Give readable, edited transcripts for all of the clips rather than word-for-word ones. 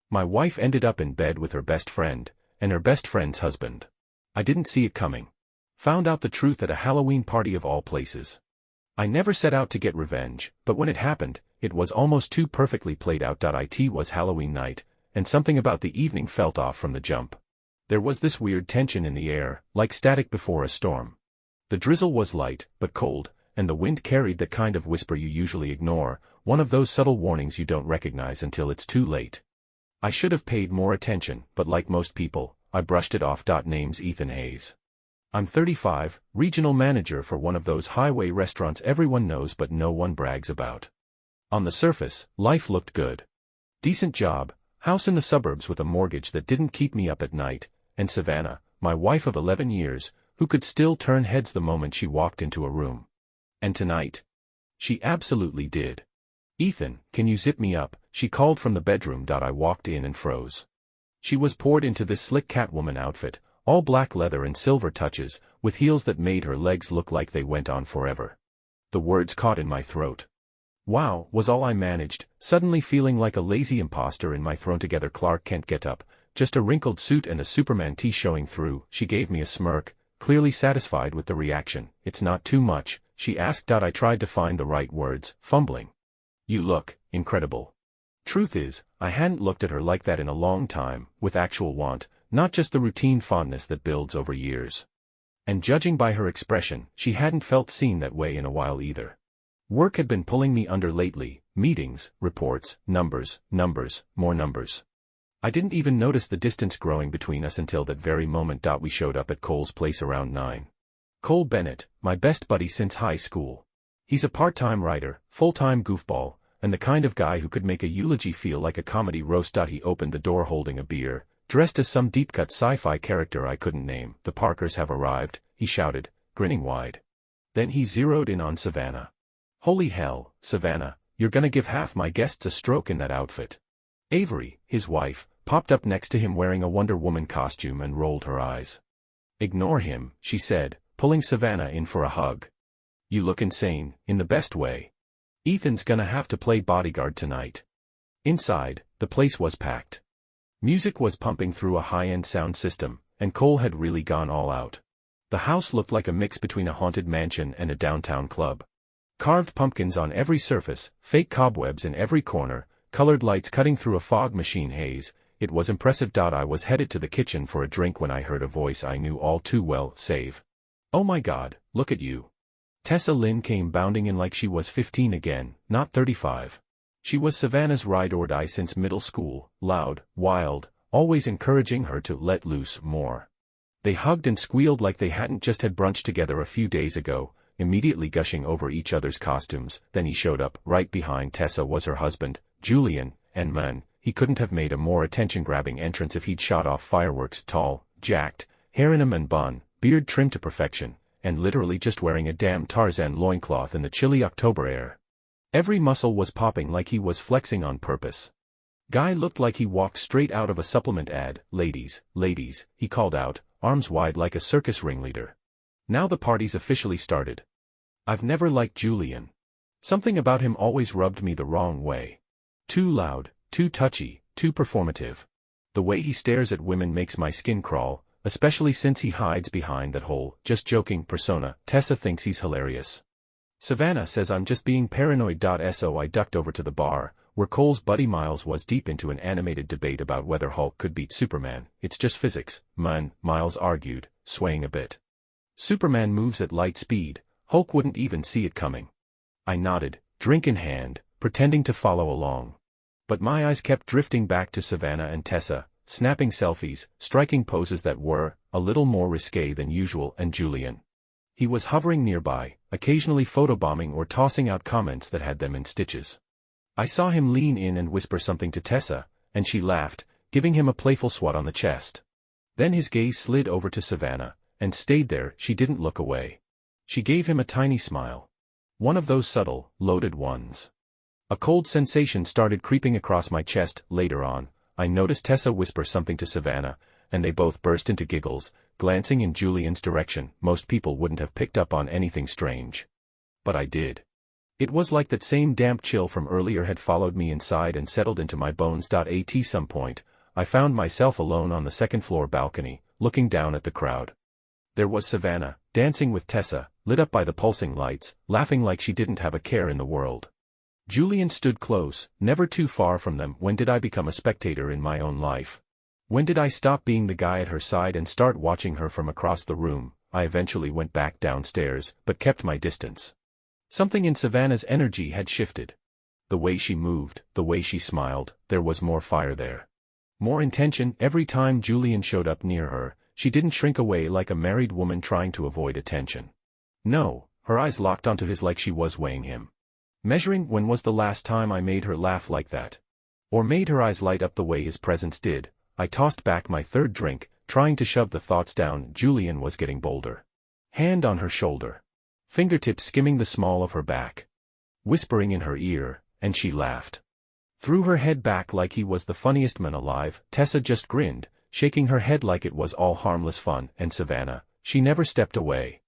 My wife ended up in bed with her best friend, and her best friend's husband. I didn't see it coming. Found out the truth at a Halloween party of all places. I never set out to get revenge, but when it happened, it was almost too perfectly played out. It was Halloween night, and something about the evening felt off from the jump. There was this weird tension in the air, like static before a storm. The drizzle was light, but cold, and the wind carried the kind of whisper you usually ignore, one of those subtle warnings you don't recognize until it's too late. I should have paid more attention, but like most people, I brushed it off. Name's Ethan Hayes. I'm 35, regional manager for one of those highway restaurants everyone knows but no one brags about. On the surface, life looked good. Decent job, house in the suburbs with a mortgage that didn't keep me up at night, and Savannah, my wife of 11 years, who could still turn heads the moment she walked into a room. And tonight? She absolutely did. Ethan, can you zip me up? She called from the bedroom. I walked in and froze. She was poured into this slick Catwoman outfit, all black leather and silver touches, with heels that made her legs look like they went on forever. The words caught in my throat. Wow, was all I managed, suddenly feeling like a lazy imposter in my thrown-together Clark Kent get-up, just a wrinkled suit and a Superman tee showing through. She gave me a smirk, clearly satisfied with the reaction. It's not too much, she asked. I tried to find the right words, fumbling. You look incredible. Truth is, I hadn't looked at her like that in a long time, with actual want, not just the routine fondness that builds over years. And judging by her expression, she hadn't felt seen that way in a while either. Work had been pulling me under lately, meetings, reports, numbers, more numbers. I didn't even notice the distance growing between us until that very moment. We showed up at Cole's place around 9. Cole Bennett, my best buddy since high school. He's a part-time writer, full-time goofball, and the kind of guy who could make a eulogy feel like a comedy roast. He opened the door holding a beer, dressed as some deep-cut sci-fi character I couldn't name. The Parkers have arrived, he shouted, grinning wide. Then he zeroed in on Savannah. Holy hell, Savannah, you're gonna give half my guests a stroke in that outfit. Avery, his wife, popped up next to him wearing a Wonder Woman costume and rolled her eyes. Ignore him, she said, pulling Savannah in for a hug. You look insane, in the best way. Ethan's gonna have to play bodyguard tonight. Inside, the place was packed. Music was pumping through a high-end sound system, and Cole had really gone all out. The house looked like a mix between a haunted mansion and a downtown club. Carved pumpkins on every surface, fake cobwebs in every corner, colored lights cutting through a fog machine haze. It was impressive. I was headed to the kitchen for a drink when I heard a voice I knew all too well, Save. Oh my God, look at you. Tessa Lynn came bounding in like she was 15 again, not 35. She was Savannah's ride or die since middle school, loud, wild, always encouraging her to let loose more. They hugged and squealed like they hadn't just had brunch together a few days ago, immediately gushing over each other's costumes. Then he showed up. Right behind Tessa was her husband, Julian, and man, he couldn't have made a more attention-grabbing entrance if he'd shot off fireworks. Tall, jacked, hair in a man bun, beard trimmed to perfection, and literally just wearing a damn Tarzan loincloth in the chilly October air. Every muscle was popping like he was flexing on purpose. Guy looked like he walked straight out of a supplement ad. Ladies, he called out, arms wide like a circus ringleader. Now the party's officially started. I've never liked Julian. Something about him always rubbed me the wrong way. Too loud, too touchy, too performative. The way he stares at women makes my skin crawl, especially since he hides behind that whole just joking persona. Tessa thinks he's hilarious. Savannah says I'm just being paranoid. So I ducked over to the bar, where Cole's buddy Miles was deep into an animated debate about whether Hulk could beat Superman. It's just physics, man, Miles argued, swaying a bit. Superman moves at light speed, Hulk wouldn't even see it coming. I nodded, drink in hand, pretending to follow along. But my eyes kept drifting back to Savannah and Tessa, snapping selfies, striking poses that were a little more risque than usual, and Julian. He was hovering nearby, occasionally photobombing or tossing out comments that had them in stitches. I saw him lean in and whisper something to Tessa, and she laughed, giving him a playful swat on the chest. Then his gaze slid over to Savannah, and stayed there. She didn't look away. She gave him a tiny smile. One of those subtle, loaded ones. A cold sensation started creeping across my chest. Later on, I noticed Tessa whisper something to Savannah, and they both burst into giggles, glancing in Julian's direction. Most people wouldn't have picked up on anything strange. But I did. It was like that same damp chill from earlier had followed me inside and settled into my bones. At some point, I found myself alone on the second-floor balcony, looking down at the crowd. There was Savannah, dancing with Tessa, lit up by the pulsing lights, laughing like she didn't have a care in the world. Julian stood close, never too far from them. When did I become a spectator in my own life? When did I stop being the guy at her side and start watching her from across the room? I eventually went back downstairs, but kept my distance. Something in Savannah's energy had shifted. The way she moved, the way she smiled, there was more fire there. More intention. Every time Julian showed up near her, she didn't shrink away like a married woman trying to avoid attention. No, her eyes locked onto his like she was weighing him. Measuring. When was the last time I made her laugh like that? Or made her eyes light up the way his presence did? I tossed back my third drink, trying to shove the thoughts down. Julian was getting bolder. Hand on her shoulder. Fingertips skimming the small of her back. Whispering in her ear, and she laughed. Threw her head back like he was the funniest man alive. Tessa just grinned, shaking her head like it was all harmless fun. And Savannah, she never stepped away.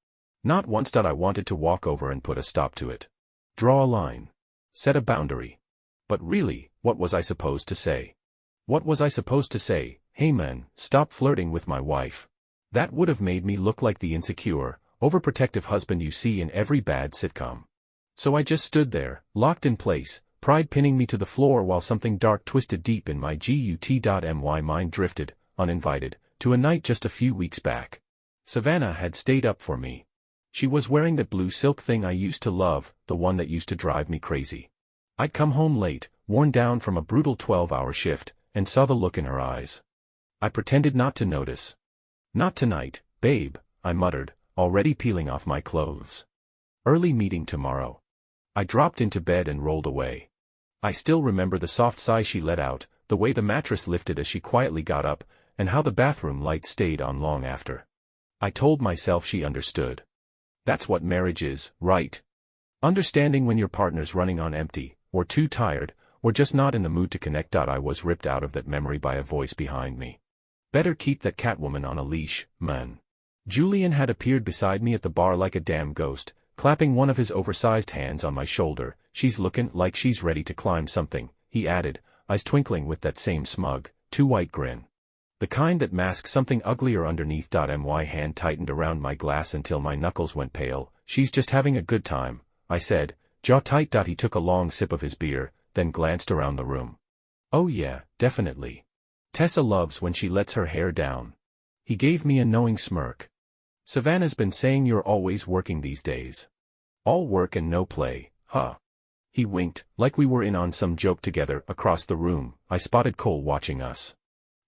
Not once. I wanted to walk over and put a stop to it. Draw a line. Set a boundary. But really, what was I supposed to say? What was I supposed to say? Hey man, stop flirting with my wife. That would have made me look like the insecure, overprotective husband you see in every bad sitcom. So I just stood there, locked in place, pride pinning me to the floor while something dark twisted deep in my gut. Mind drifted, uninvited, to a night just a few weeks back. Savannah had stayed up for me. She was wearing that blue silk thing I used to love, the one that used to drive me crazy. I'd come home late, worn down from a brutal 12-hour shift, and saw the look in her eyes. I pretended not to notice. Not tonight, babe, I muttered, already peeling off my clothes. Early meeting tomorrow. I dropped into bed and rolled away. I still remember the soft sigh she let out, the way the mattress lifted as she quietly got up, and how the bathroom light stayed on long after. I told myself she understood. That's what marriage is, right? Understanding when your partner's running on empty, or too tired, or just not in the mood to connect. I was ripped out of that memory by a voice behind me. Better keep that Catwoman on a leash, man. Julian had appeared beside me at the bar like a damn ghost, clapping one of his oversized hands on my shoulder. She's looking like she's ready to climb something, he added, eyes twinkling with that same smug, too-white grin. The kind that masks something uglier underneath. My hand tightened around my glass until my knuckles went pale. She's just having a good time, I said, jaw tight. He took a long sip of his beer, then glanced around the room. Oh yeah, definitely. Tessa loves when she lets her hair down. He gave me a knowing smirk. Savannah's been saying you're always working these days. All work and no play, huh? He winked, like we were in on some joke together. Across the room, I spotted Cole watching us.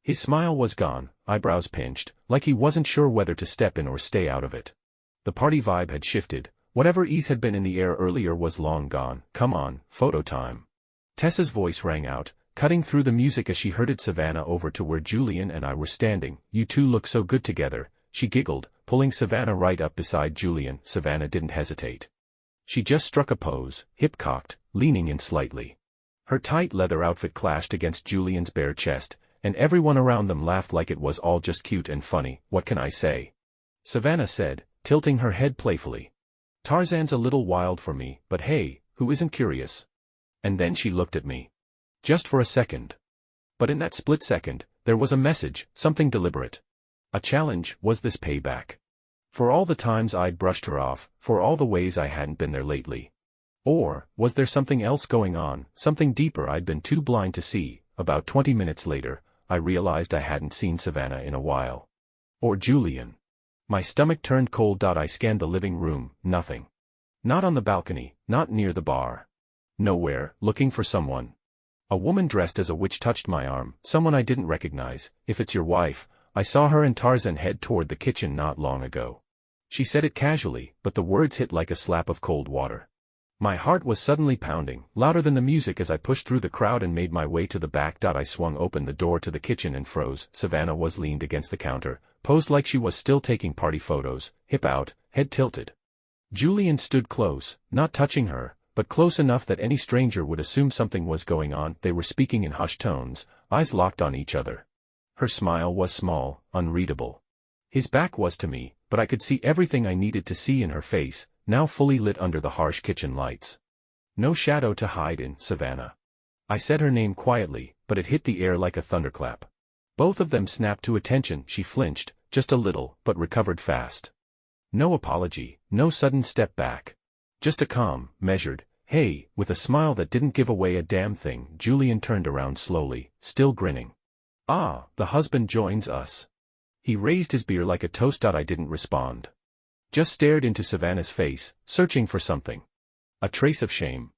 His smile was gone, eyebrows pinched, like he wasn't sure whether to step in or stay out of it. The party vibe had shifted. Whatever ease had been in the air earlier was long gone. Come on, photo time. Tessa's voice rang out, cutting through the music as she herded Savannah over to where Julian and I were standing. You two look so good together, she giggled, pulling Savannah right up beside Julian. Savannah didn't hesitate. She just struck a pose, hip cocked, leaning in slightly. Her tight leather outfit clashed against Julian's bare chest, and everyone around them laughed like it was all just cute and funny. What can I say? Savannah said, tilting her head playfully. Tarzan's a little wild for me, but hey, who isn't curious? And then she looked at me. Just for a second. But in that split second, there was a message, something deliberate. A challenge. Was this payback? For all the times I'd brushed her off, for all the ways I hadn't been there lately. Or, was there something else going on, something deeper I'd been too blind to see? About 20 minutes later, I realized I hadn't seen Savannah in a while. Or Julian. My stomach turned cold. I scanned the living room, nothing. Not on the balcony, not near the bar. Nowhere, looking for someone. A woman dressed as a witch touched my arm, someone I didn't recognize. If it's your wife, I saw her and Tarzan head toward the kitchen not long ago. She said it casually, but the words hit like a slap of cold water. My heart was suddenly pounding, louder than the music as I pushed through the crowd and made my way to the back. I swung open the door to the kitchen and froze. Savannah was leaned against the counter, posed like she was still taking party photos, hip out, head tilted. Julian stood close, not touching her, but close enough that any stranger would assume something was going on. They were speaking in hushed tones, eyes locked on each other. Her smile was small, unreadable. His back was to me, but I could see everything I needed to see in her face, now fully lit under the harsh kitchen lights. No shadow to hide in, Savannah. I said her name quietly, but it hit the air like a thunderclap. Both of them snapped to attention. She flinched, just a little, but recovered fast. No apology, no sudden step back. Just a calm, measured, "Hey," with a smile that didn't give away a damn thing. Julian turned around slowly, still grinning. "Ah, the husband joins us." He raised his beer like a toast. I didn't respond. Just stared into Savannah's face, searching for something. A trace of shame.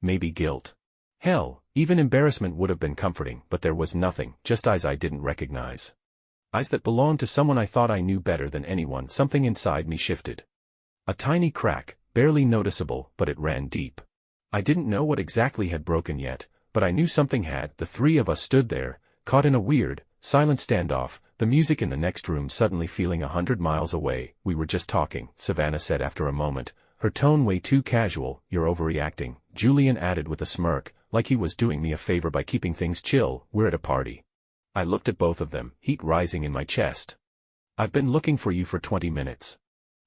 Maybe guilt. Hell, even embarrassment would have been comforting, but there was nothing, just eyes I didn't recognize. Eyes that belonged to someone I thought I knew better than anyone. Something inside me shifted. A tiny crack, barely noticeable, but it ran deep. I didn't know what exactly had broken yet, but I knew something had. The three of us stood there, caught in a weird, silent standoff, the music in the next room suddenly feeling 100 miles away. "We were just talking," Savannah said after a moment, her tone way too casual. "You're overreacting," Julian added with a smirk, like he was doing me a favor by keeping things chill. "We're at a party." I looked at both of them, heat rising in my chest. "I've been looking for you for 20 minutes.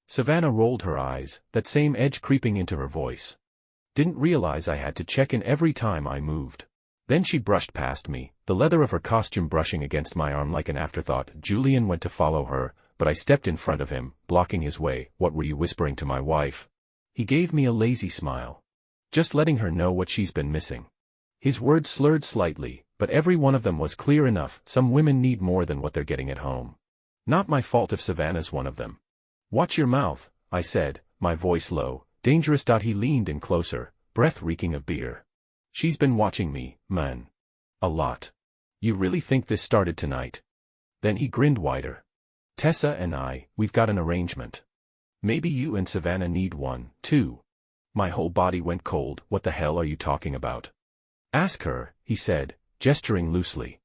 Savannah rolled her eyes, that same edge creeping into her voice. "Didn't realize I had to check in every time I moved." Then she brushed past me, the leather of her costume brushing against my arm like an afterthought. Julian went to follow her, but I stepped in front of him, blocking his way. "What were you whispering to my wife?" He gave me a lazy smile. "Just letting her know what she's been missing." His words slurred slightly, but every one of them was clear enough. Some women need more than what they're getting at home. Not my fault if Savannah's one of them. "Watch your mouth," I said, my voice low. "Dangerous." He leaned in closer, breath reeking of beer. "She's been watching me, man. A lot. You really think this started tonight?" Then he grinned wider. "Tessa and we've got an arrangement. Maybe you and Savannah need one, too." My whole body went cold. "What the hell are you talking about?" "Ask her," he said, gesturing loosely.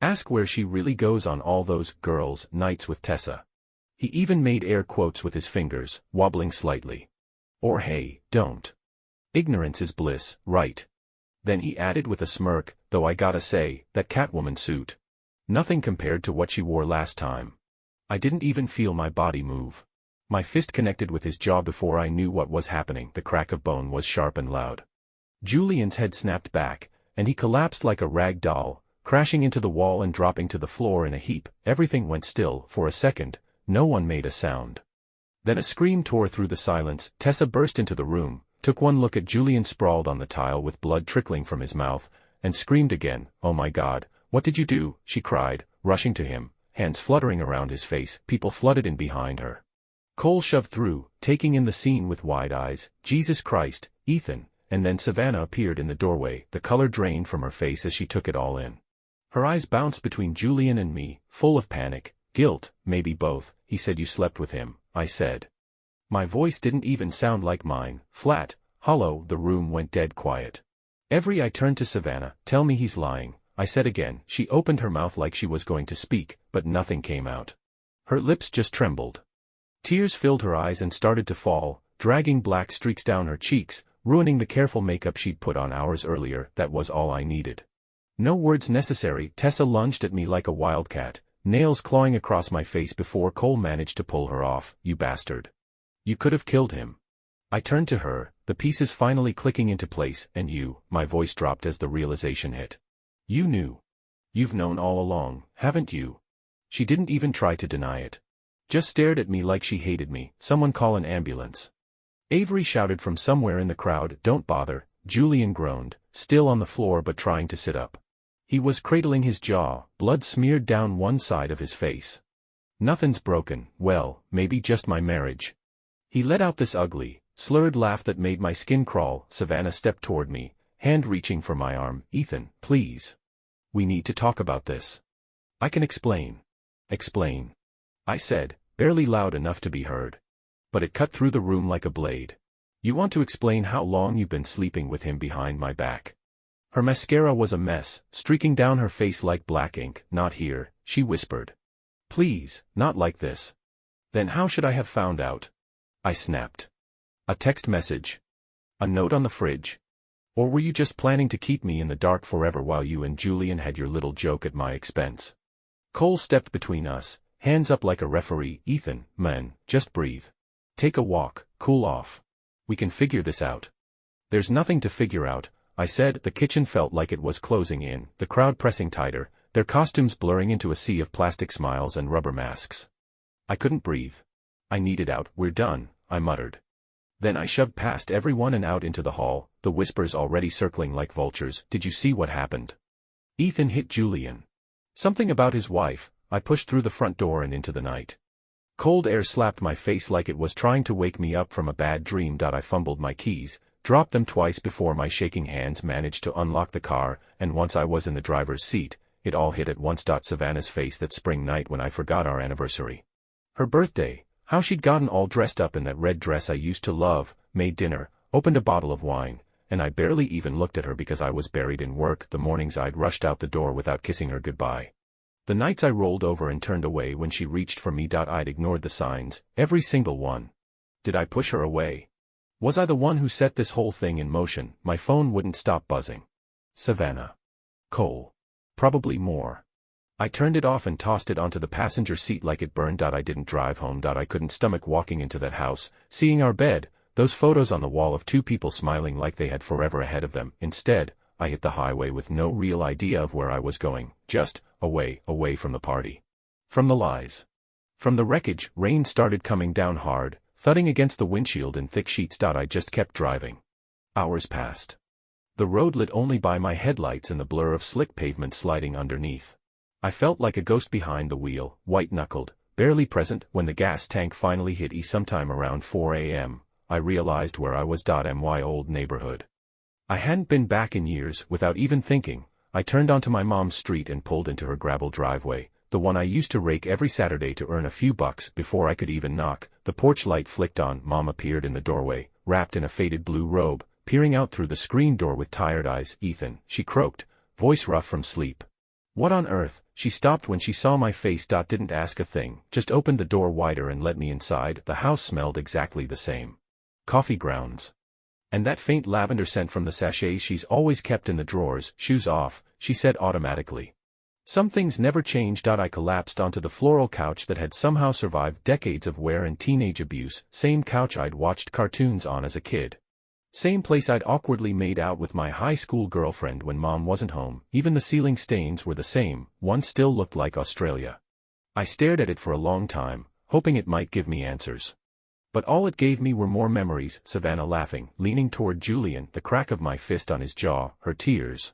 "Ask where she really goes on all those girls' nights with Tessa." He even made air quotes with his fingers, wobbling slightly. "Or hey, don't. Ignorance is bliss, right?" Then he added with a smirk, "Though I gotta say, that Catwoman suit. Nothing compared to what she wore last time." I didn't even feel my body move. My fist connected with his jaw before I knew what was happening. The crack of bone was sharp and loud. Julian's head snapped back, and he collapsed like a rag doll, crashing into the wall and dropping to the floor in a heap. Everything went still. For a second, no one made a sound. Then a scream tore through the silence. Tessa burst into the room, took one look at Julian sprawled on the tile with blood trickling from his mouth, and screamed again. "Oh my God, what did you do?" she cried, rushing to him, hands fluttering around his face. People flooded in behind her. Cole shoved through, taking in the scene with wide eyes. "Jesus Christ, Ethan," and then Savannah appeared in the doorway. The color drained from her face as she took it all in. Her eyes bounced between Julian and me, full of panic, guilt, maybe both. "He said you slept with him," I said. My voice didn't even sound like mine, flat, hollow. The room went dead quiet. I turned to Savannah. "Tell me he's lying," I said again. She opened her mouth like she was going to speak, but nothing came out. Her lips just trembled. Tears filled her eyes and started to fall, dragging black streaks down her cheeks, ruining the careful makeup she'd put on hours earlier. That was all I needed. No words necessary. Tessa lunged at me like a wildcat, nails clawing across my face before Cole managed to pull her off. "You bastard. You could have killed him." I turned to her, the pieces finally clicking into place. "And you," my voice dropped as the realization hit. "You knew. You've known all along, haven't you?" She didn't even try to deny it. Just stared at me like she hated me. "Someone call an ambulance." Avery shouted from somewhere in the crowd. "Don't bother," Julian groaned, still on the floor but trying to sit up. He was cradling his jaw, blood smeared down one side of his face. "Nothing's broken. Well, maybe just my marriage." He let out this ugly, slurred laugh that made my skin crawl. Savannah stepped toward me, hand reaching for my arm. "Ethan, please. We need to talk about this." "I can explain." "Explain," I said, barely loud enough to be heard. But it cut through the room like a blade. "You want to explain how long you've been sleeping with him behind my back?" Her mascara was a mess, streaking down her face like black ink. "Not here," she whispered. "Please, not like this." "Then how should I have found out?" I snapped. "A text message? A note on the fridge? Or were you just planning to keep me in the dark forever while you and Julian had your little joke at my expense?" Cole stepped between us, hands up like a referee. "Ethan, man, just breathe. Take a walk, cool off. We can figure this out." There's nothing to figure out, I said. The kitchen felt like it was closing in, the crowd pressing tighter, their costumes blurring into a sea of plastic smiles and rubber masks. I couldn't breathe. I needed out. We're done, I muttered. Then I shoved past everyone and out into the hall, the whispers already circling like vultures. Did you see what happened? Ethan hit Julian. Something about his wife. I pushed through the front door and into the night. Cold air slapped my face like it was trying to wake me up from a bad dream. I fumbled my keys, dropped them twice before my shaking hands managed to unlock the car, and once I was in the driver's seat, it all hit at once. Savannah's face that spring night when I forgot our anniversary. Her birthday, how she'd gotten all dressed up in that red dress I used to love, made dinner, opened a bottle of wine, and I barely even looked at her because I was buried in work. The mornings I'd rushed out the door without kissing her goodbye. The nights I rolled over and turned away when she reached for me. I'd ignored the signs, every single one. Did I push her away? Was I the one who set this whole thing in motion? My phone wouldn't stop buzzing. Savannah. Cole. Probably more. I turned it off and tossed it onto the passenger seat like it burned. I didn't drive home. I couldn't stomach walking into that house, seeing our bed, those photos on the wall of two people smiling like they had forever ahead of them. Instead, I hit the highway with no real idea of where I was going, just away from the party. From the lies. From the wreckage. Rain started coming down hard, thudding against the windshield in thick sheets. I just kept driving. Hours passed. The road lit only by my headlights and the blur of slick pavement sliding underneath. I felt like a ghost behind the wheel, white-knuckled, barely present. When the gas tank finally hit E sometime around 4 a.m., I realized where I was. My old neighborhood. I hadn't been back in years. Without even thinking, I turned onto my mom's street and pulled into her gravel driveway, the one I used to rake every Saturday to earn a few bucks. Before I could even knock, the porch light flicked on. Mom appeared in the doorway, wrapped in a faded blue robe, peering out through the screen door with tired eyes. Ethan, she croaked, voice rough from sleep. What on earth? She stopped when she saw my face. Didn't ask a thing, just opened the door wider and let me inside. The house smelled exactly the same. Coffee grounds. And that faint lavender scent from the sachets she's always kept in the drawers. Shoes off, she said automatically. Some things never changed. I collapsed onto the floral couch that had somehow survived decades of wear and teenage abuse. Same couch I'd watched cartoons on as a kid. Same place I'd awkwardly made out with my high school girlfriend when Mom wasn't home. Even the ceiling stains were the same. One still looked like Australia. I stared at it for a long time, hoping it might give me answers. But all it gave me were more memories. Savannah laughing, leaning toward Julian, the crack of my fist on his jaw, her tears.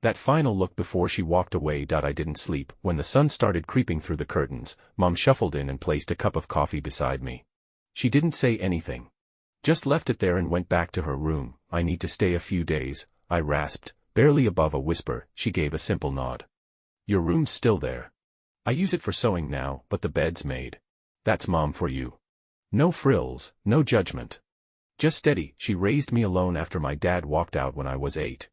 That final look before she walked away. I didn't sleep. When the sun started creeping through the curtains, Mom shuffled in and placed a cup of coffee beside me. She didn't say anything. Just left it there and went back to her room. I need to stay a few days, I rasped, barely above a whisper. She gave a simple nod. Your room's still there. I use it for sewing now, but the bed's made. That's Mom for you. No frills, no judgment. Just steady. She raised me alone after my dad walked out when I was 8.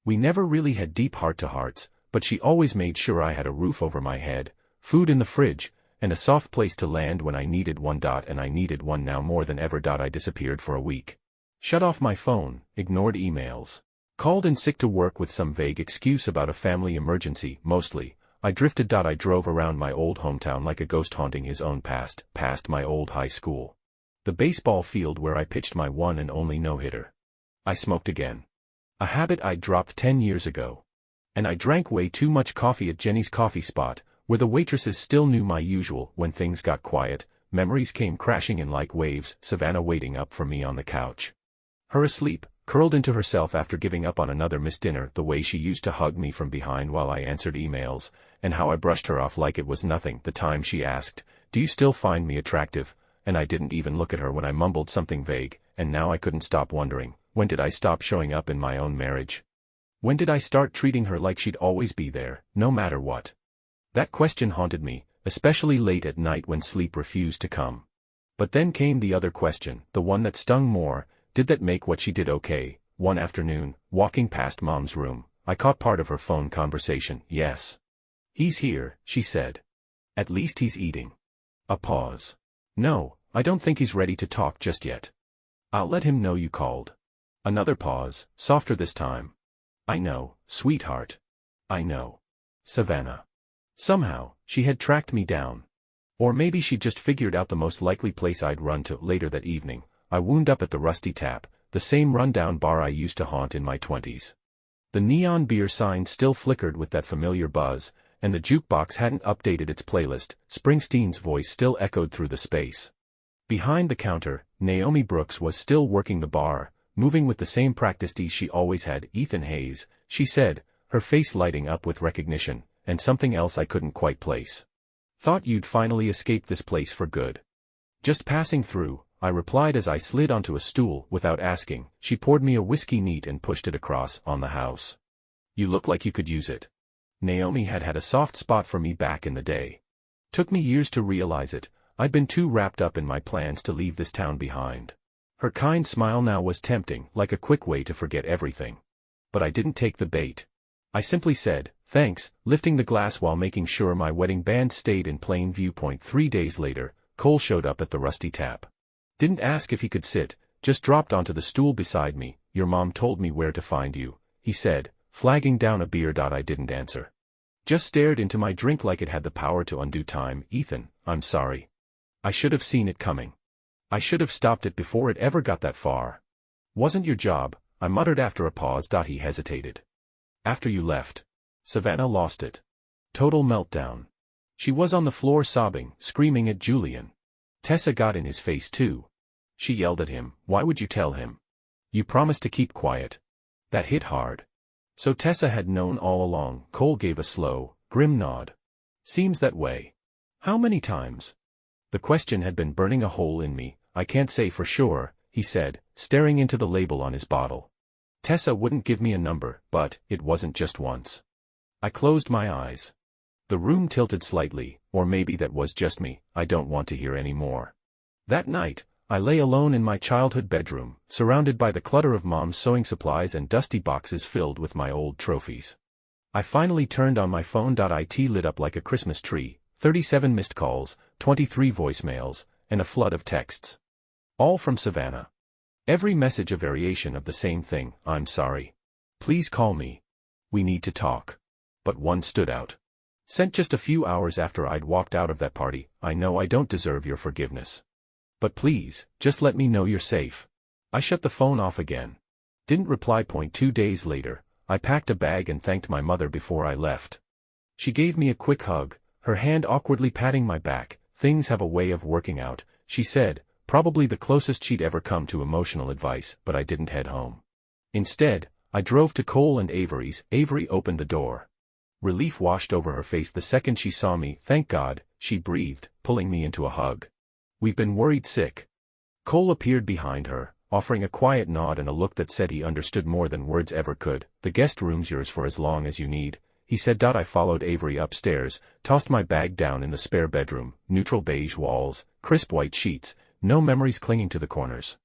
We never really had deep heart-to-hearts, but she always made sure I had a roof over my head, food in the fridge, and a soft place to land when I needed one. And I needed one now more than ever. I disappeared for a week. Shut off my phone, ignored emails. Called in sick to work with some vague excuse about a family emergency. Mostly, I drifted. I drove around my old hometown like a ghost haunting his own past, past my old high school. The baseball field where I pitched my one and only no-hitter. I smoked again. A habit I'd dropped 10 years ago. And I drank way too much coffee at Jenny's coffee spot, where the waitresses still knew my usual. When things got quiet, memories came crashing in like waves. Savannah waiting up for me on the couch. Her asleep, curled into herself after giving up on another missed dinner. The way she used to hug me from behind while I answered emails, and how I brushed her off like it was nothing. The time she asked, "Do you still find me attractive?" and I didn't even look at her when I mumbled something vague. And now I couldn't stop wondering, when did I stop showing up in my own marriage? When did I start treating her like she'd always be there, no matter what? That question haunted me, especially late at night when sleep refused to come. But then came the other question, the one that stung more. Did that make what she did okay? One afternoon, walking past Mom's room, I caught part of her phone conversation. Yes. He's here, she said. At least he's eating. A pause. No, I don't think he's ready to talk just yet. I'll let him know you called. Another pause, softer this time. I know, sweetheart. I know. Savannah. Somehow, she had tracked me down. Or maybe she'd just figured out the most likely place I'd run to. Later that evening, I wound up at the Rusty Tap, the same rundown bar I used to haunt in my 20s. The neon beer sign still flickered with that familiar buzz, and the jukebox hadn't updated its playlist. Springsteen's voice still echoed through the space. Behind the counter, Naomi Brooks was still working the bar, moving with the same practiced ease she always had. "Ethan Hayes," she said, her face lighting up with recognition, "and something else I couldn't quite place. Thought you'd finally escaped this place for good." "Just passing through," I replied as I slid onto a stool. Without asking, she poured me a whiskey neat and pushed it across on the house. "You look like you could use it." Naomi had had a soft spot for me back in the day. Took me years to realize it. I'd been too wrapped up in my plans to leave this town behind. Her kind smile now was tempting, like a quick way to forget everything. But I didn't take the bait. I simply said, "Thanks," lifting the glass while making sure my wedding band stayed in plain view. 3 days later, Cole showed up at the Rusty Tap. Didn't ask if he could sit, just dropped onto the stool beside me. "Your mom told me where to find you," he said, flagging down a beer. I didn't answer. Just stared into my drink like it had the power to undo time. "Ethan, I'm sorry. I should have seen it coming. I should have stopped it before it ever got that far." "Wasn't your job," I muttered after a pause. He hesitated. "After you left." Savannah lost it. Total meltdown. She was on the floor sobbing, screaming at Julian. Tessa got in his face too. She yelled at him, "Why would you tell him? You promised to keep quiet." That hit hard. So Tessa had known all along. Cole gave a slow, grim nod. "Seems that way." "How many times?" The question had been burning a hole in me. "I can't say for sure," he said, staring into the label on his bottle. Tessa wouldn't give me a number, but it wasn't just once. I closed my eyes. The room tilted slightly, or maybe that was just me. I don't want to hear any more. That night, I lay alone in my childhood bedroom, surrounded by the clutter of Mom's sewing supplies and dusty boxes filled with my old trophies. I finally turned on my phone. It lit up like a Christmas tree, 37 missed calls, 23 voicemails, and a flood of texts. All from Savannah. Every message a variation of the same thing: "I'm sorry. Please call me. We need to talk." But one stood out. Sent just a few hours after I'd walked out of that party. "I know I don't deserve your forgiveness. But please, just let me know you're safe." I shut the phone off again. Didn't reply. 2 days later, I packed a bag and thanked my mother before I left. She gave me a quick hug, her hand awkwardly patting my back. "Things have a way of working out," she said, probably the closest she'd ever come to emotional advice. But I didn't head home. Instead, I drove to Cole and Avery's. Avery opened the door. Relief washed over her face the second she saw me. "Thank God," she breathed, pulling me into a hug. "We've been worried sick." Cole appeared behind her, offering a quiet nod and a look that said he understood more than words ever could. "The guest room's yours for as long as you need," he said. I followed Avery upstairs, tossed my bag down in the spare bedroom. Neutral beige walls, crisp white sheets, no memories clinging to the corners.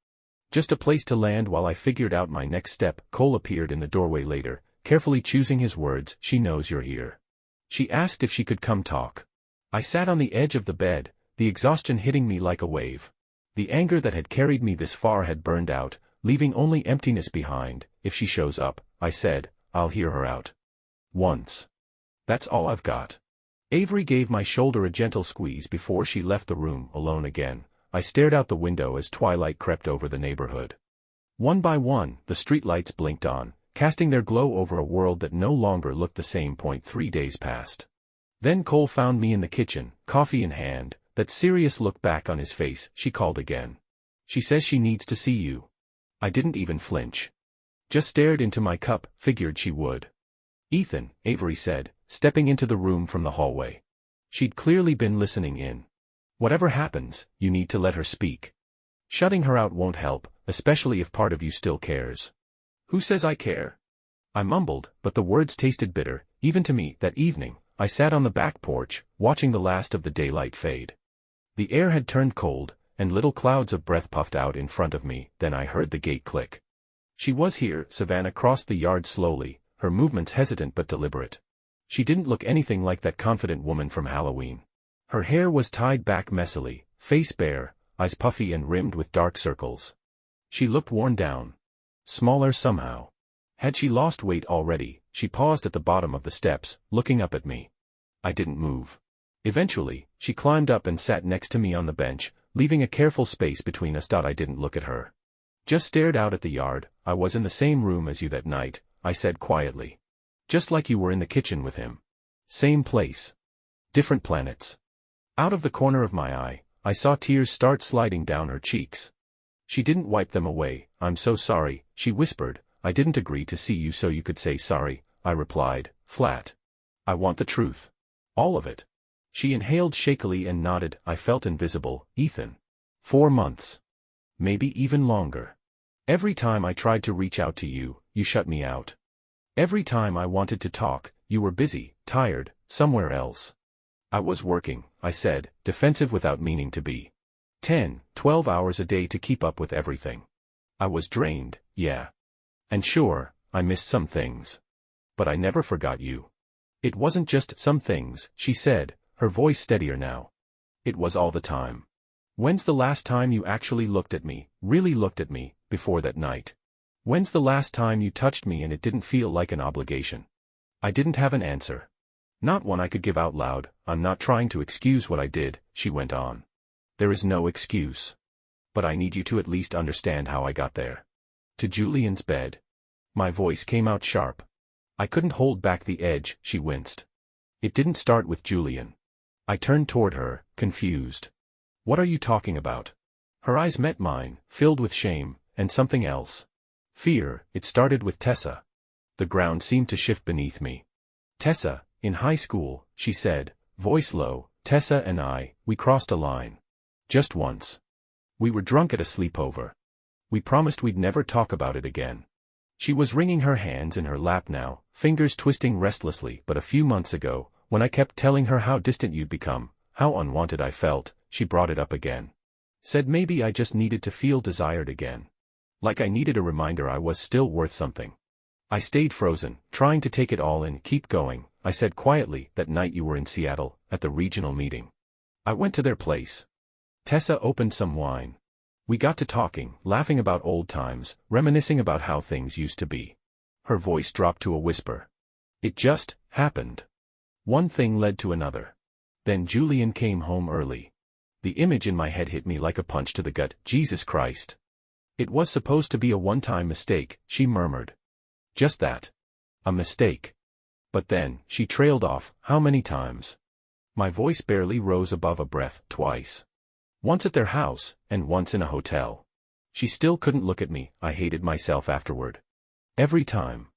Just a place to land while I figured out my next step. Cole appeared in the doorway later, carefully choosing his words. "She knows you're here." She asked if she could come talk. I sat on the edge of the bed, the exhaustion hitting me like a wave. The anger that had carried me this far had burned out, leaving only emptiness behind. "If she shows up," I said, "I'll hear her out. Once. That's all I've got." Avery gave my shoulder a gentle squeeze before she left the room. Alone again, I stared out the window as twilight crept over the neighborhood. One by one, the streetlights blinked on, casting their glow over a world that no longer looked the same. 3 days passed. Then Cole found me in the kitchen, coffee in hand, that serious look back on his face. "She called again. She says she needs to see you." I didn't even flinch. Just stared into my cup, figured she would. "Ethan," Avery said, stepping into the room from the hallway. She'd clearly been listening in. "Whatever happens, you need to let her speak. Shutting her out won't help, especially if part of you still cares." "Who says I care?" I mumbled, but the words tasted bitter, even to me. That evening, I sat on the back porch, watching the last of the daylight fade. The air had turned cold, and little clouds of breath puffed out in front of me. Then I heard the gate click. She was here. Savannah crossed the yard slowly, her movements hesitant but deliberate. She didn't look anything like that confident woman from Halloween. Her hair was tied back messily, face bare, eyes puffy and rimmed with dark circles. She looked worn down. Smaller somehow. Had she lost weight already? She paused at the bottom of the steps, looking up at me. I didn't move. Eventually, she climbed up and sat next to me on the bench, leaving a careful space between us. I didn't look at her. Just stared out at the yard. I was in the same room as you that night, I said quietly. Just like you were in the kitchen with him. Same place. Different planets. Out of the corner of my eye, I saw tears start sliding down her cheeks. She didn't wipe them away. I'm so sorry, she whispered. I didn't agree to see you so you could say sorry, I replied, flat. I want the truth. All of it. She inhaled shakily and nodded. I felt invisible, Ethan. 4 months. Maybe even longer. Every time I tried to reach out to you, you shut me out. Every time I wanted to talk, you were busy, tired, somewhere else. I was working, I said, defensive without meaning to be. 10, 12 hours a day to keep up with everything. I was drained, yeah. And sure, I missed some things. But I never forgot you. It wasn't just some things, she said, her voice steadier now. It was all the time. When's the last time you actually looked at me, really looked at me, before that night? When's the last time you touched me and it didn't feel like an obligation? I didn't have an answer. Not one I could give out loud. I'm not trying to excuse what I did, she went on. There is no excuse. But I need you to at least understand how I got there. To Julian's bed. My voice came out sharp. I couldn't hold back the edge, she winced. It didn't start with Julian. I turned toward her, confused. What are you talking about? Her eyes met mine, filled with shame, and something else. Fear. It started with Tessa. The ground seemed to shift beneath me. Tessa, in high school, she said, voice low, Tessa and I, we crossed a line. Just once. We were drunk at a sleepover. We promised we'd never talk about it again. She was wringing her hands in her lap now, fingers twisting restlessly. But a few months ago, when I kept telling her how distant you'd become, how unwanted I felt, she brought it up again. Said maybe I just needed to feel desired again. Like I needed a reminder I was still worth something. I stayed frozen, trying to take it all in. Keep going, I said quietly. That night you were in Seattle, at the regional meeting. I went to their place. Tessa opened some wine. We got to talking, laughing about old times, reminiscing about how things used to be. Her voice dropped to a whisper. It just happened. One thing led to another. Then Julian came home early. The image in my head hit me like a punch to the gut. Jesus Christ. It was supposed to be a one-time mistake, she murmured. Just that. A mistake. But then, she trailed off. How many times? My voice barely rose above a breath. Twice. Once at their house, and once in a hotel. She still couldn't look at me. I hated myself afterward. Every time.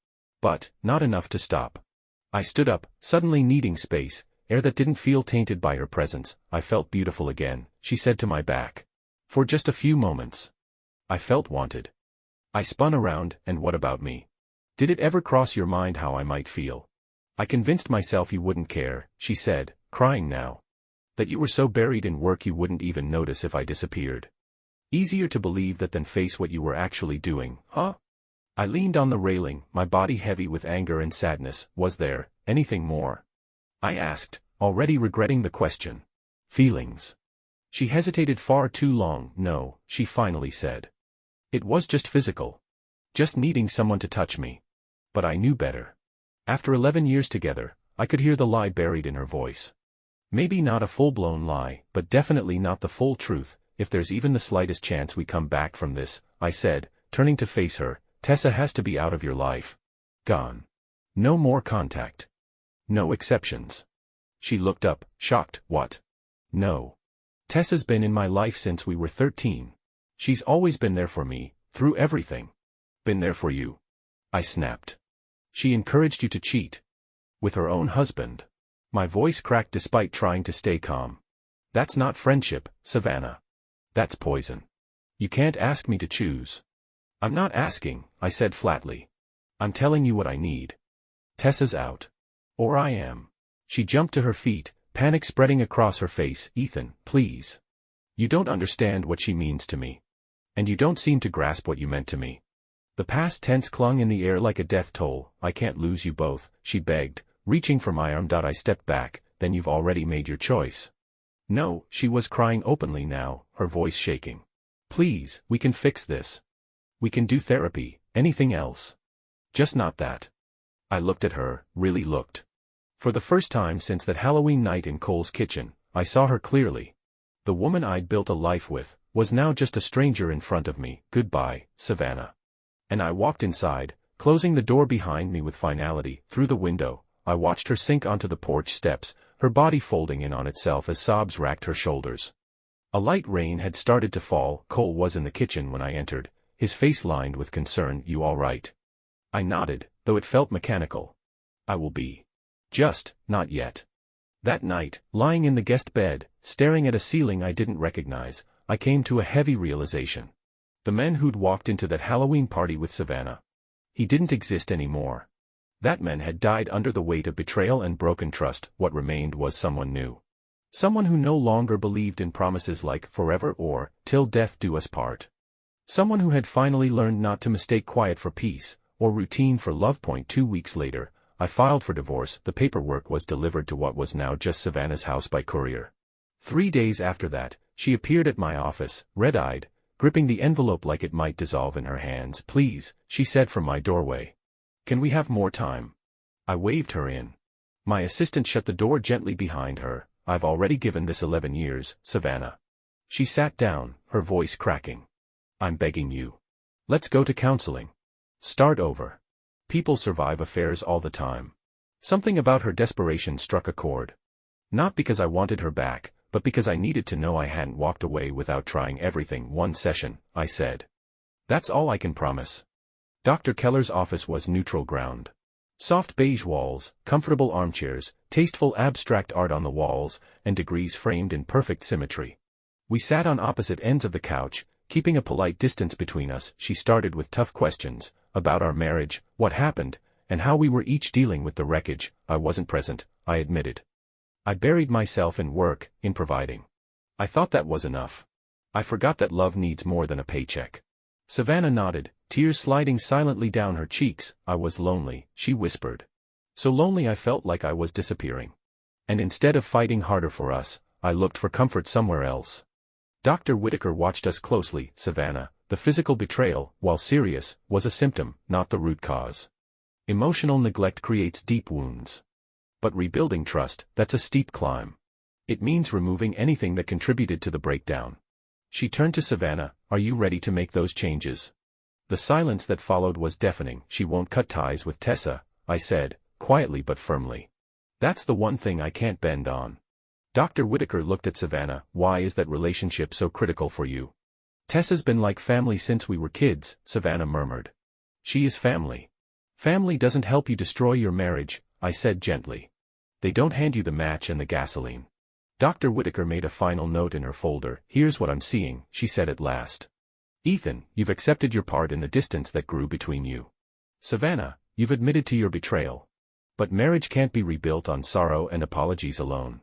But, not enough to stop. I stood up, suddenly needing space, air that didn't feel tainted by her presence. I felt beautiful again, she said to my back. For just a few moments. I felt wanted. I spun around. And what about me? Did it ever cross your mind how I might feel? I convinced myself you wouldn't care, she said, crying now. That you were so buried in work you wouldn't even notice if I disappeared. Easier to believe that than face what you were actually doing, huh? I leaned on the railing, my body heavy with anger and sadness. Was there anything more? I asked, already regretting the question. Feelings. She hesitated far too long. No, she finally said. It was just physical. Just needing someone to touch me. But I knew better. After 11 years together, I could hear the lie buried in her voice. Maybe not a full-blown lie, but definitely not the full truth. If there's even the slightest chance we come back from this, I said, turning to face her, Tessa has to be out of your life. Gone. No more contact. No exceptions. She looked up, shocked. What? No. Tessa's been in my life since we were 13. She's always been there for me, through everything. Been there for you. I snapped. She encouraged you to cheat. With her own husband. My voice cracked despite trying to stay calm. That's not friendship, Savannah. That's poison. You can't ask me to choose. I'm not asking, I said flatly. I'm telling you what I need. Tessa's out. Or I am. She jumped to her feet, panic spreading across her face. Ethan, please. You don't understand what she means to me. And you don't seem to grasp what you meant to me. The past tense clung in the air like a death toll. I can't lose you both, she begged, reaching for my arm. I stepped back. Then you've already made your choice. No, she was crying openly now, her voice shaking. Please, we can fix this. We can do therapy, anything else. Just not that. I looked at her, really looked. For the first time since that Halloween night in Cole's kitchen, I saw her clearly. The woman I'd built a life with, was now just a stranger in front of me. Goodbye, Savannah. And I walked inside, closing the door behind me with finality. Through the window, I watched her sink onto the porch steps, her body folding in on itself as sobs racked her shoulders. A light rain had started to fall. Cole was in the kitchen when I entered, his face lined with concern. You all right? I nodded, though it felt mechanical. I will be. Just, not yet. That night, lying in the guest bed, staring at a ceiling I didn't recognize, I came to a heavy realization. The man who'd walked into that Halloween party with Savannah. He didn't exist anymore. That man had died under the weight of betrayal and broken trust. What remained was someone new. Someone who no longer believed in promises like forever or till death do us part. Someone who had finally learned not to mistake quiet for peace, or routine for love. 2 weeks later, I filed for divorce. The paperwork was delivered to what was now just Savannah's house by courier. 3 days after that, she appeared at my office, red-eyed, gripping the envelope like it might dissolve in her hands. Please, she said from my doorway. Can we have more time? I waved her in. My assistant shut the door gently behind her. I've already given this 11 years, Savannah. She sat down, her voice cracking. I'm begging you. Let's go to counseling. Start over. People survive affairs all the time. Something about her desperation struck a chord. Not because I wanted her back, but because I needed to know I hadn't walked away without trying everything. 1 session, I said. That's all I can promise. Dr. Keller's office was neutral ground. Soft beige walls, comfortable armchairs, tasteful abstract art on the walls, and degrees framed in perfect symmetry. We sat on opposite ends of the couch, keeping a polite distance between us. She started with tough questions, about our marriage, what happened, and how we were each dealing with the wreckage. I wasn't present, I admitted. I buried myself in work, in providing. I thought that was enough. I forgot that love needs more than a paycheck. Savannah nodded, tears sliding silently down her cheeks. I was lonely, she whispered. So lonely I felt like I was disappearing. And instead of fighting harder for us, I looked for comfort somewhere else. Dr. Whitaker watched us closely. Savannah, the physical betrayal, while serious, was a symptom, not the root cause. Emotional neglect creates deep wounds. But rebuilding trust, that's a steep climb. It means removing anything that contributed to the breakdown. She turned to Savannah. Are you ready to make those changes? The silence that followed was deafening. She won't cut ties with Tessa, I said, quietly but firmly. That's the one thing I can't bend on. Dr. Whitaker looked at Savannah. Why is that relationship so critical for you? Tessa's been like family since we were kids, Savannah murmured. She is family. Family doesn't help you destroy your marriage, I said gently. They don't hand you the match and the gasoline. Dr. Whitaker made a final note in her folder. Here's what I'm seeing, she said at last. Ethan, you've accepted your part in the distance that grew between you. Savannah, you've admitted to your betrayal. But marriage can't be rebuilt on sorrow and apologies alone.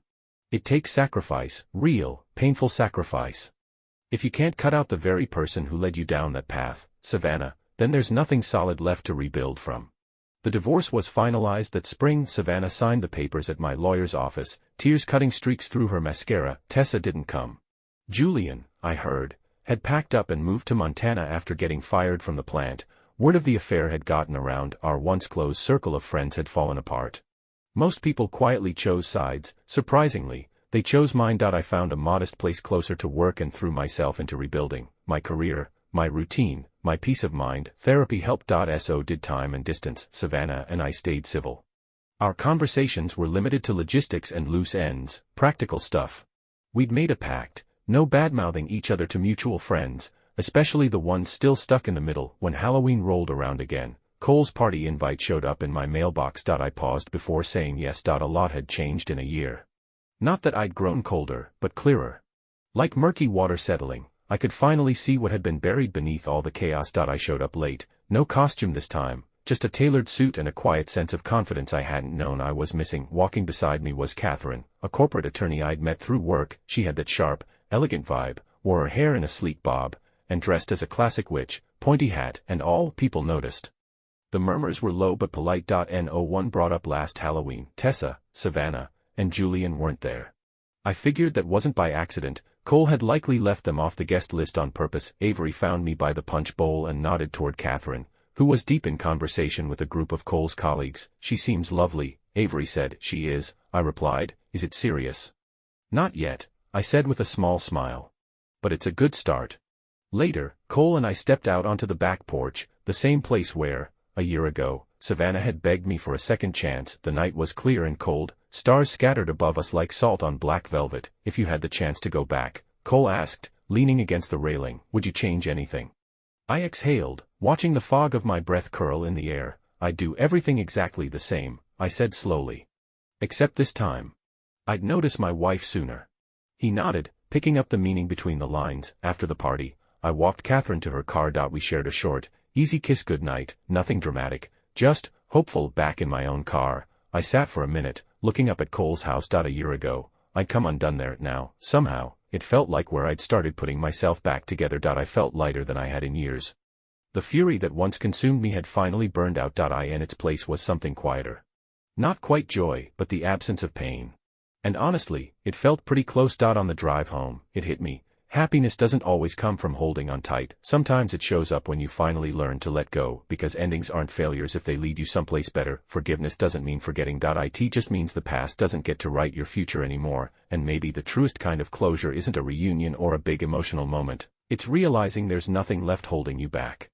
It takes sacrifice, real, painful sacrifice. If you can't cut out the very person who led you down that path, Savannah, then there's nothing solid left to rebuild from. The divorce was finalized that spring. Savannah signed the papers at my lawyer's office, tears cutting streaks through her mascara. Tessa didn't come. Julian, I heard, had packed up and moved to Montana after getting fired from the plant. Word of the affair had gotten around. Our once close circle of friends had fallen apart. Most people quietly chose sides. Surprisingly, they chose mine. I found a modest place closer to work and threw myself into rebuilding my career, my routine, my peace of mind. Therapy helped. So did time and distance. Savannah and I stayed civil. Our conversations were limited to logistics and loose ends, practical stuff. We'd made a pact, no badmouthing each other to mutual friends, especially the ones still stuck in the middle. When Halloween rolled around again, Cole's party invite showed up in my mailbox. I paused before saying yes. A lot had changed in a year. Not that I'd grown colder, but clearer. Like murky water settling, I could finally see what had been buried beneath all the chaos. I showed up late, no costume this time, just a tailored suit and a quiet sense of confidence I hadn't known I was missing. Walking beside me was Catherine, a corporate attorney I'd met through work. She had that sharp, elegant vibe, wore her hair in a sleek bob, and dressed as a classic witch, pointy hat, and all people noticed. The murmurs were low but polite. No one brought up last Halloween. Tessa, Savannah, and Julian weren't there. I figured that wasn't by accident. Cole had likely left them off the guest list on purpose. Avery found me by the punch bowl and nodded toward Catherine, who was deep in conversation with a group of Cole's colleagues. She seems lovely, Avery said. She is, I replied. Is it serious? Not yet, I said with a small smile. But it's a good start. Later, Cole and I stepped out onto the back porch, the same place where, a year ago, Savannah had begged me for a second chance. The night was clear and cold, stars scattered above us like salt on black velvet. If you had the chance to go back, Cole asked, leaning against the railing, would you change anything? I exhaled, watching the fog of my breath curl in the air. I'd do everything exactly the same, I said slowly. Except this time. I'd notice my wife sooner. He nodded, picking up the meaning between the lines. After the party, I walked Catherine to her car. We shared a short, easy kiss goodnight, nothing dramatic, just, hopeful. Back in my own car, I sat for a minute, looking up at Cole's house. A year ago, I'd come undone there. Now, somehow, it felt like where I'd started putting myself back together. I felt lighter than I had in years. The fury that once consumed me had finally burned out. In its place was something quieter. Not quite joy, but the absence of pain. And honestly, it felt pretty close. On the drive home, it hit me. Happiness doesn't always come from holding on tight. Sometimes it shows up when you finally learn to let go, because endings aren't failures if they lead you someplace better. Forgiveness doesn't mean forgetting. It just means the past doesn't get to write your future anymore, and maybe the truest kind of closure isn't a reunion or a big emotional moment. It's realizing there's nothing left holding you back.